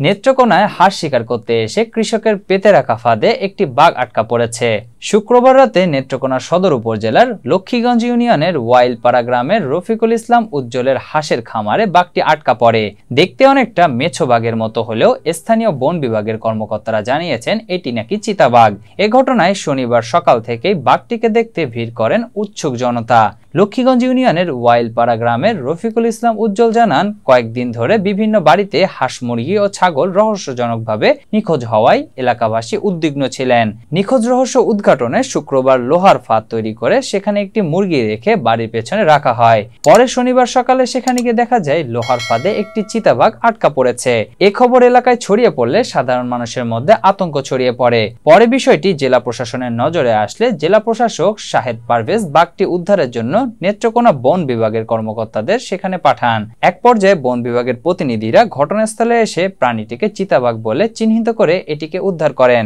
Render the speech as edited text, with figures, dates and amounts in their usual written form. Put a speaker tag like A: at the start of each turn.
A: নেত্রকোনায় হাঁস শিকার করতে এসে কৃষকের পেতে রাখা ফাঁদে একটি বাঘ আটকা পড়েছে। শুক্রবার রাতে নেত্রকোনা সদর উপজেলার লক্ষ্মীগঞ্জ ইউনিয়নের ওয়াইলপাড়া গ্রামের রফিকুল ইসলাম উজ্জ্বলের হাঁসের খামারে বাঘটি আটকা পড়ে। দেখতে অনেকটা মেছো বাঘের মতো হলেও স্থানীয় বন বিভাগের কর্মকর্তারা জানিয়েছেন এটি নাকি চিতাবাঘ। এ ঘটনায় শনিবার সকাল থেকেই বাঘটিকে দেখতে ভিড় করেন উৎসুক জনতা। লক্ষ্মীগঞ্জ ইউনিয়নের ওয়াইলপাড়া গ্রামের রফিকুল ইসলাম উজ্জ্বল জানান, কয়েকদিন ধরে বিভিন্ন বাড়িতে হাঁস, মুরগি ও ছাগল রহস্যজনকভাবে নিখোঁজ হওয়ায় এলাকাবাসী উদ্বিগ্ন ছিলেন। নিখোঁজ রহস্য উদ্ঘাটনে শুক্রবার লোহার ফাঁদ তৈরি করে সেখানে একটি মুরগি রেখে বাড়ির পেছনে রাখা হয়। পরে শনিবার সকালে সেখানে গিয়ে দেখা যায় লোহার ফাঁদে একটি চিতাবাঘ আটকা পড়েছে। এ খবর এলাকায় ছড়িয়ে পড়লে সাধারণ মানুষের মধ্যে আতঙ্ক ছড়িয়ে পড়ে। পরে বিষয়টি জেলা প্রশাসনের নজরে আসলে জেলা প্রশাসক শাহেদ পারভেজ বাঘটি উদ্ধারের জন্য নেত্রকোনা বন বিভাগের কর্মকর্তাদের সেখানে পাঠান। এক পর্যায়ে বন বিভাগের প্রতিনিধিরা ঘটনাস্থলে এসে প্রাণীটিকে চিতাবাঘ বলে চিহ্নিত করে এটিকে উদ্ধার করেন।